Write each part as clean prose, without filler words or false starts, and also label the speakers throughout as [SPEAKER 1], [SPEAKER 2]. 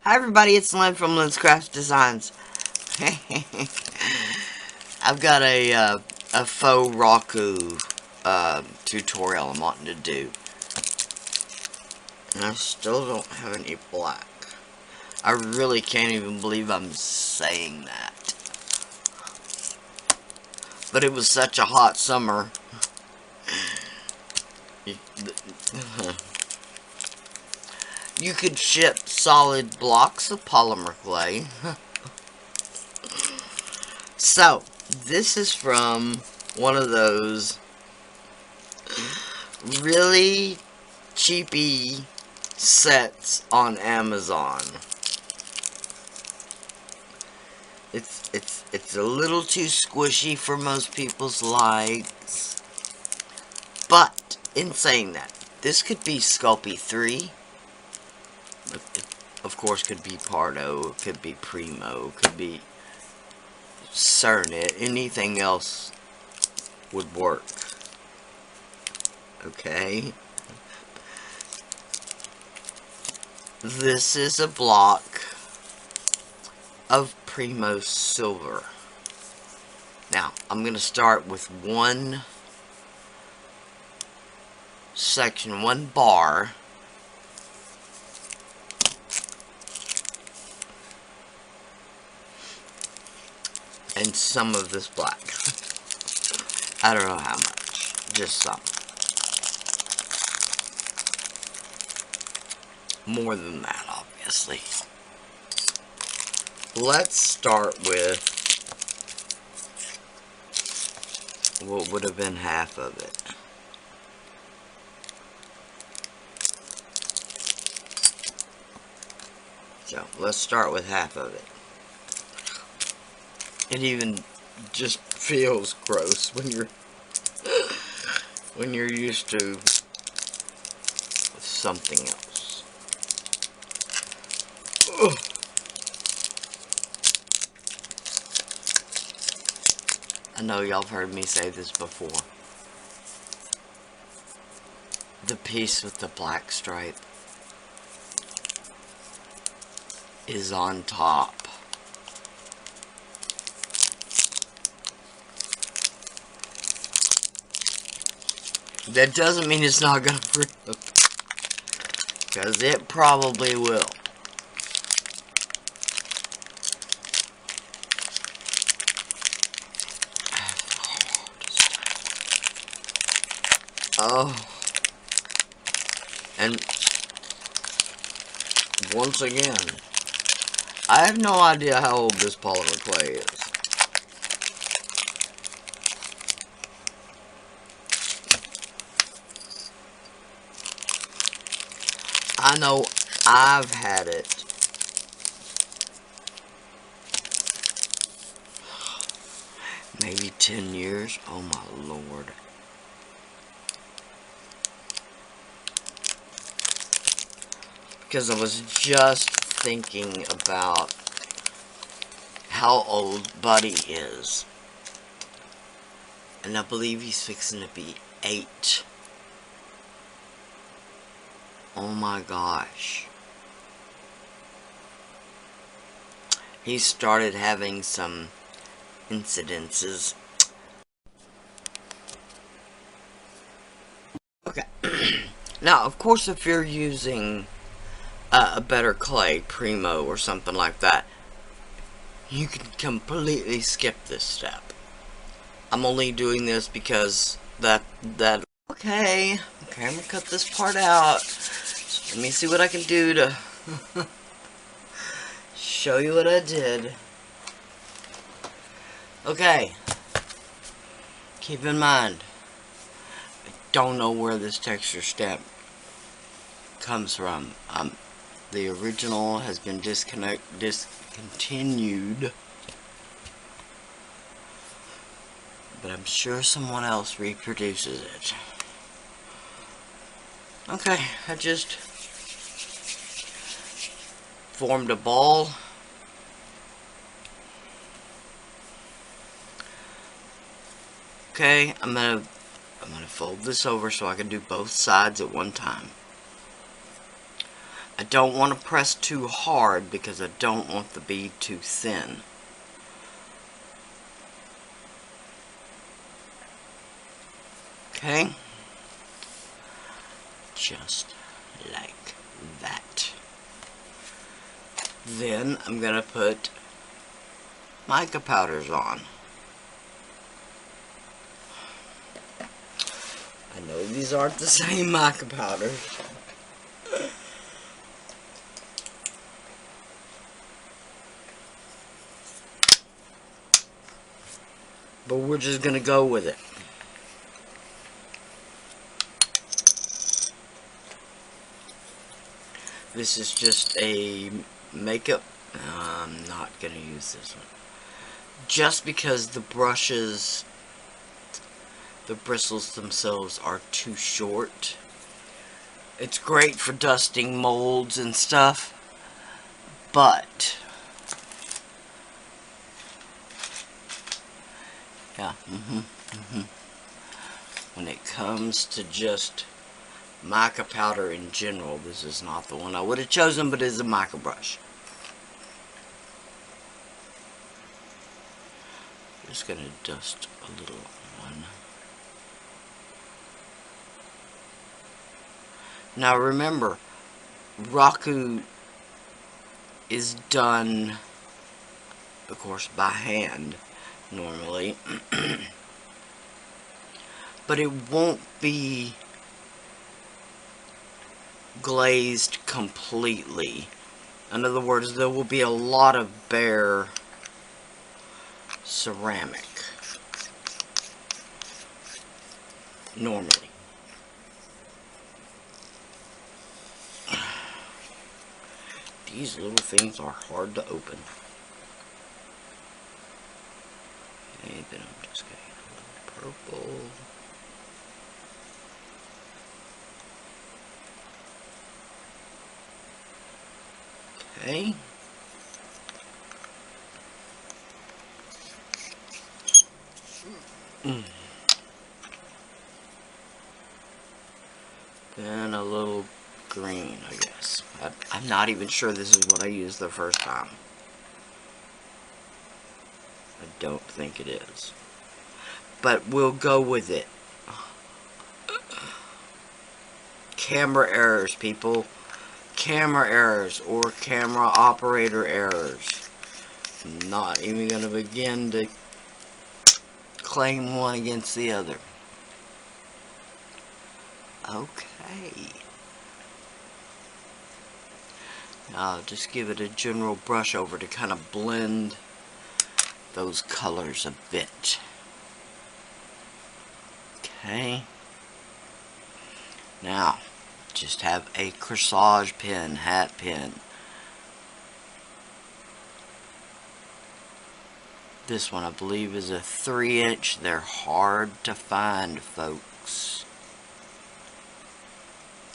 [SPEAKER 1] Hi everybody, it's Len from Len's Craft Designs. I've got a Faux Raku tutorial I'm wanting to do. And I still don't have any black. I really can't even believe I'm saying that. But it was such a hot summer. You could ship solid blocks of polymer clay. So, this is from one of those really cheapy sets on Amazon. It's a little too squishy for most people's likes. But, in saying that, this could be Sculpey 3. It, of course, could be Pardo, it could be Primo, could be Cernit, anything else would work. Okay. This is a block of Primo silver. Now, I'm going to start with one section, one bar. And some of this black. I don't know how much. Just some. More than that, obviously. Let's start with what would have been half of it. So, let's start with half of it. It even just feels gross when you're used to something else. Ugh. I know y'all have heard me say this before. The piece with the black stripe is on top. That doesn't mean it's not gonna rip, because it probably will. Oh. And once again, I have no idea how old this polymer clay is. I know I've had it maybe 10 years. Oh my lord. Because I was just thinking about how old Buddy is. And I believe he's fixing to be 8. Oh my gosh. He started having some incidences. Okay. Now, of course, if you're using a better clay, Primo or something like that, you can completely skip this step. I'm only doing this because that okay, I'm gonna cut this part out. Let me see what I can do to show you what I did. Okay, keep in mind, I don't know where this texture step comes from. The original has been discontinued, but I'm sure someone else reproduces it. Okay, I just formed a ball. Okay, I'm gonna fold this over so I can do both sides at one time. I don't want to press too hard because I don't want the bead too thin. Okay, just like that. Then I'm going to put mica powders on. I know these aren't the same mica powders. But we're just going to go with it. This is just a makeup. I'm not going to use this one. Just because the brushes, the bristles themselves are too short. It's great for dusting molds and stuff, but yeah, when it comes to just mica powder in general, this is not the one I would have chosen, but it is a mica brush. Just gonna dust a little on. Now remember, Raku is done, of course, by hand normally, but it won't be glazed completely. In other words, there will be a lot of bare ceramic normally. These little things are hard to open. Okay, then I'm just getting a little purple. Okay. Then a little green, I guess. I'm not even sure this is what I used the first time. I don't think it is. But we'll go with it. Camera errors, people. Camera errors or camera operator errors. I'm not even going to begin to claim one against the other. Okay. Now I'll just give it a general brush over to kind of blend those colors a bit. Okay. Now, just have a corsage pin, hat pin. This one I believe is a 3-inch. They're hard to find, folks.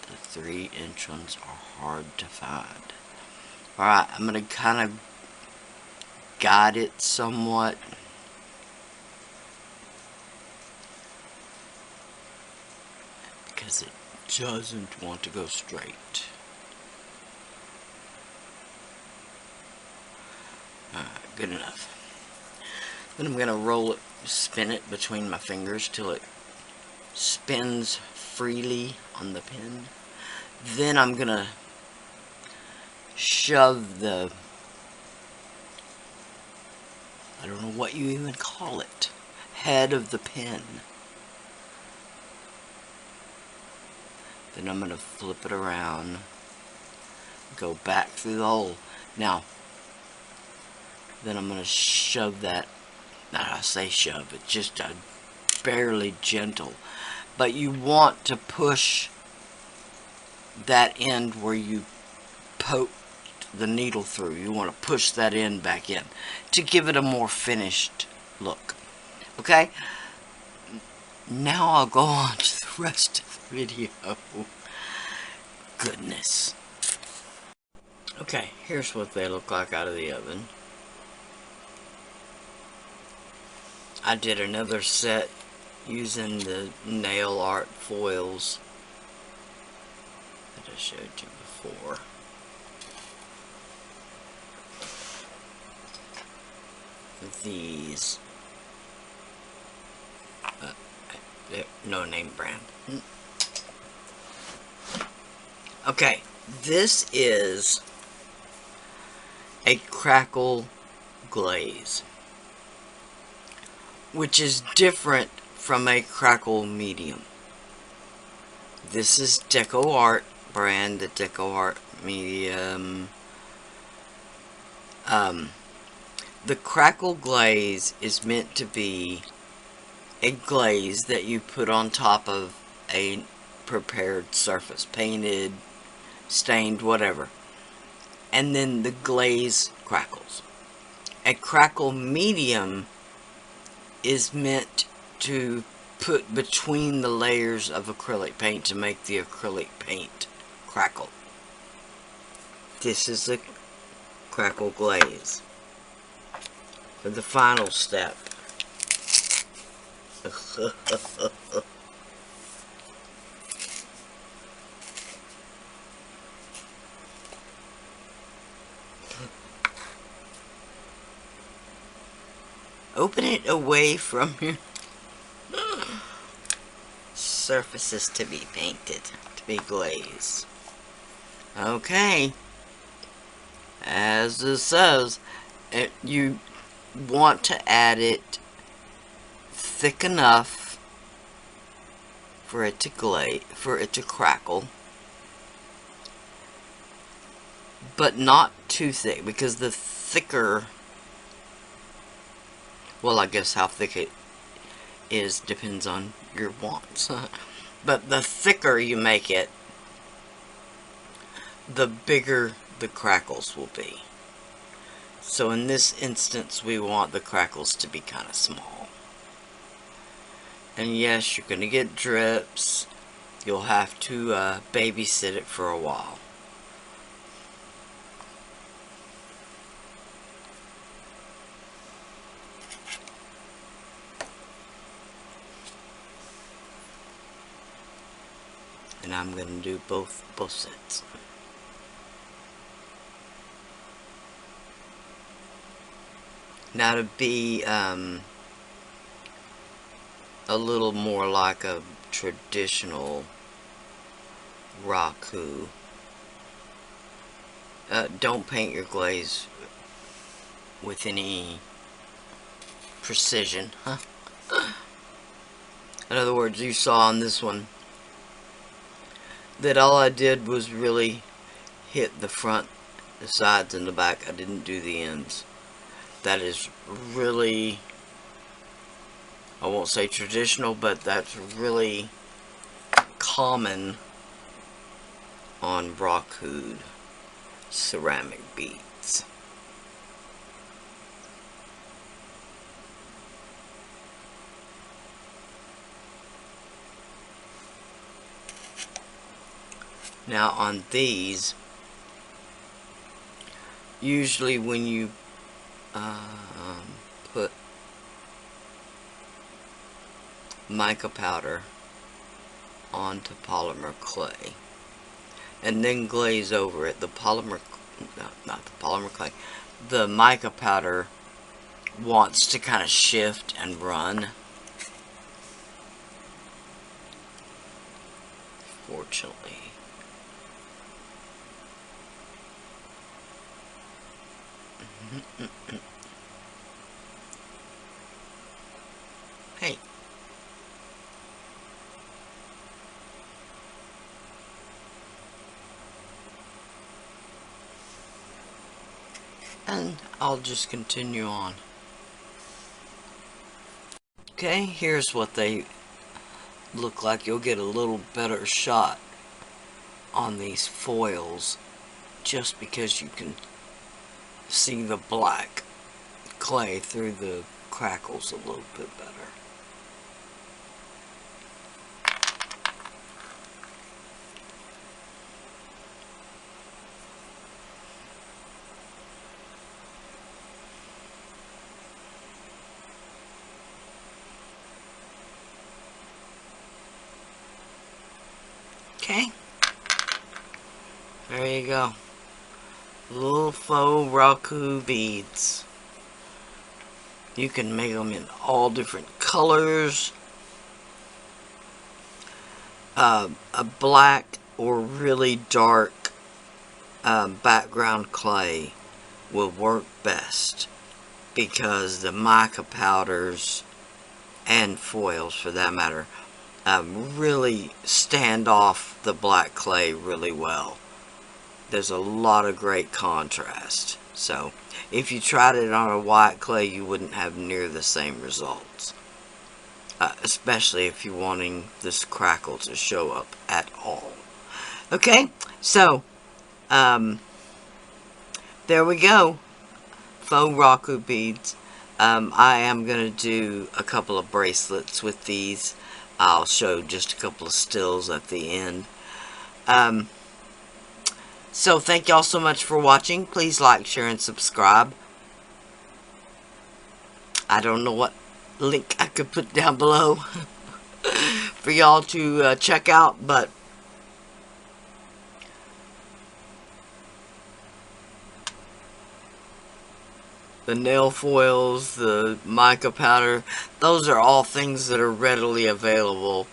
[SPEAKER 1] The 3-inch ones are hard to find. Alright, I'm going to kind of guide it somewhat. Because it doesn't want to go straight. Alright, good enough. Then I'm going to roll it, spin it between my fingers till it spins freely on the pin. Then I'm going to shove the, I don't know what you even call it, head of the pin. Then I'm going to flip it around, go back through the hole. Now, then I'm going to shove that, I say shove, it's just a barely gentle. But you want to push that end where you poked the needle through. You want to push that end back in to give it a more finished look. Okay? Now I'll go on to the rest of the video. Goodness. Okay, here's what they look like out of the oven. I did another set using the nail art foils that I showed you before. these. No name brand. Okay, this is a crackle glaze, which is different from a crackle medium. This is Deco Art brand, the Deco Art medium. The crackle glaze is meant to be a glaze that you put on top of a prepared surface, painted, stained, whatever, and then the glaze crackles. A crackle medium is meant to put between the layers of acrylic paint to make the acrylic paint crackle. This is a crackle glaze. For the final step. Open it away from your surfaces to be painted, to be glazed. Okay. As this says, you want to add it thick enough for it to crackle, but not too thick, because the thicker, well, I guess how thick it is depends on your wants. But the thicker you make it, the bigger the crackles will be. So in this instance, we want the crackles to be kind of small. And yes, you're going to get drips. You'll have to babysit it for a while. And I'm going to do both sets. Now, to be a little more like a traditional Raku, don't paint your glaze with any precision. In other words, you saw on this one that all I did was really hit the front, the sides, and the back. I didn't do the ends. That is really, I won't say traditional, but that's really common on Raku ceramic beads. Now on these, usually when you put mica powder onto polymer clay and then glaze over it, the polymer, no, not the polymer clay, the mica powder wants to kind of shift and run. Fortunately. Hey. And I'll just continue on. Okay, here's what they look like. You'll get a little better shot on these foils just because you can see the black clay through the crackles a little bit better. Okay, there you go. Little faux Raku beads. You can make them in all different colors. A black or really dark background clay will work best, because the mica powders and foils, for that matter, really stand off the black clay really well. There's a lot of great contrast. So if you tried it on a white clay, you wouldn't have near the same results. Especially if you're wanting this crackle to show up at all. Okay, so there we go. Faux Raku beads. I am going to do a couple of bracelets with these. I'll show just a couple of stills at the end. So thank y'all so much for watching. Please like, share, and subscribe. I don't know what link I could put down below for y'all to check out, but the nail foils, the mica powder, those are all things that are readily available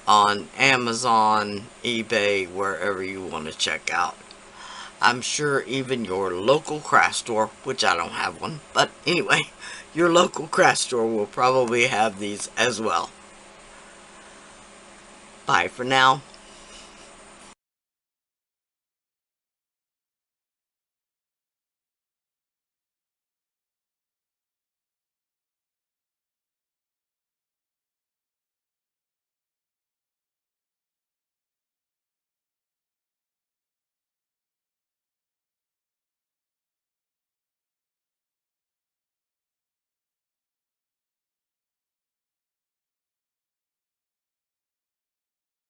[SPEAKER 1] on Amazon, eBay, wherever you want to check out. I'm sure even your local craft store, which I don't have one, but anyway, your local craft store will probably have these as well. Bye for now.